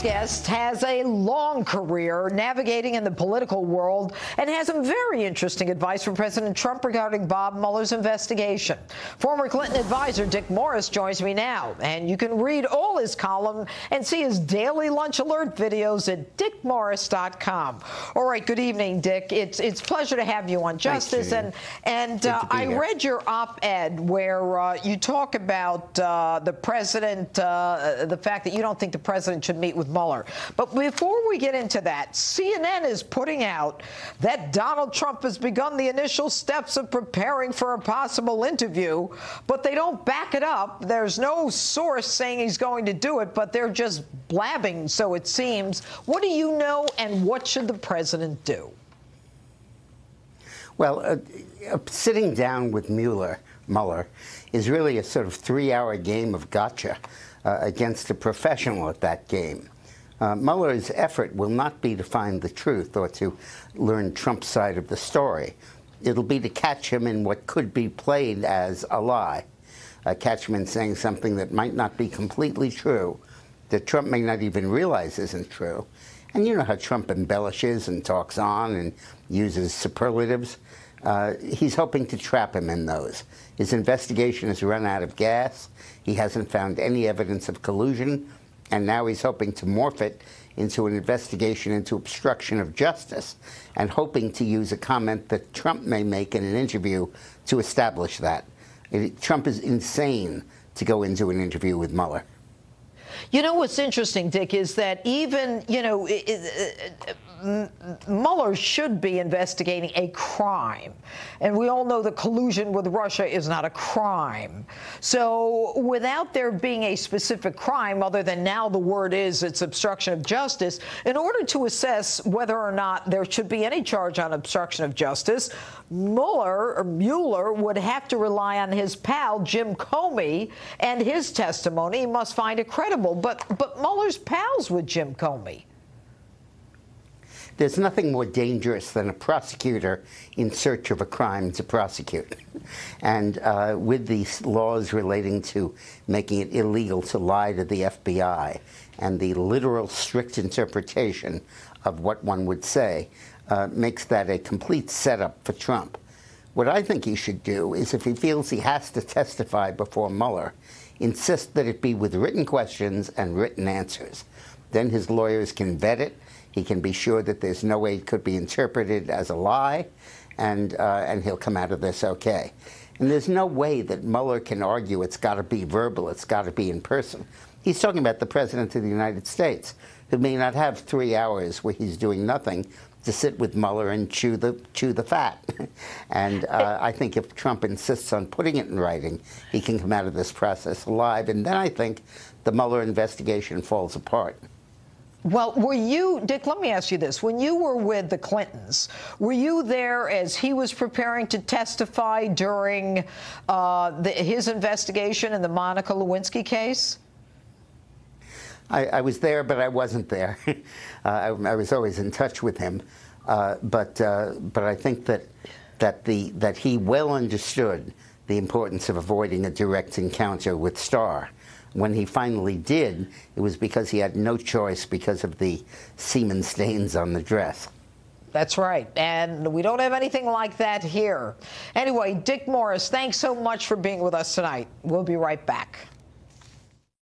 guest has a long career navigating in the political world and has some very interesting advice from President Trump regarding Bob Mueller's investigation. Former Clinton advisor Dick Morris joins me now, and you can read all his column and see his daily lunch alert videos at dickmorris.com. All right, good evening, Dick. It's a pleasure to have you on Justice. And I read your op-ed where you talk about the president, the fact that you don't think the president should meet with Mueller. But before we get into that, CNN is putting out that Donald Trump has begun the initial steps of preparing for a possible interview, but they don't back it up. There's no source saying he's going to do it, but they're just blabbing, so it seems. What do you know, and what should the president do? Well, sitting down with Mueller is really a sort of 3-hour game of gotcha against a professional at that game. Mueller's effort will not be to find the truth or to learn Trump's side of the story. It'll be to catch him in what could be played as a lie, catch him in saying something that might not be completely true, that Trump may not even realize isn't true. And you know how Trump embellishes and talks on and uses superlatives. He's hoping to trap him in those. His investigation has run out of gas. He hasn't found any evidence of collusion, and now he's hoping to morph it into an investigation into obstruction of justice, and hoping to use a comment that Trump may make in an interview to establish that. Trump is insane to go into an interview with Mueller. You know what's interesting, Dick, is that even, Mueller should be investigating a crime. And we all know that collusion with Russia is not a crime. So without there being a specific crime, other than now the word is it's obstruction of justice, in order to assess whether or not there should be any charge on obstruction of justice, Mueller would have to rely on his pal, Jim Comey, and his testimony. He must find it credible. But Mueller's pals with Jim Comey. There's nothing more dangerous than a prosecutor in search of a crime to prosecute. And with these laws relating to making it illegal to lie to the FBI and the literal strict interpretation of what one would say, makes that a complete setup for Trump. What I think he should do is, if he feels he has to testify before Mueller, insist that it be with written questions and written answers. Then his lawyers can vet it. He can be sure that there's no way it could be interpreted as a lie, and he'll come out of this okay. And there's no way that Mueller can argue it's got to be verbal, it's got to be in person. He's talking about the President of the United States, who may not have 3 hours where he's doing nothing to sit with Mueller and chew the fat. And I think if Trump insists on putting it in writing, he can come out of this process alive. And then I think the Mueller investigation falls apart. Well, were you, Dick, let me ask you this. When you were with the Clintons, were you there as he was preparing to testify during his investigation in the Monica Lewinsky case? I was there, but I wasn't there. I was always in touch with him. But I think that he well understood the importance of avoiding a direct encounter with Starr. When he finally did, it was because he had no choice because of the semen stains on the dress. That's right. And we don't have anything like that here. Anyway, Dick Morris, thanks so much for being with us tonight. We'll be right back.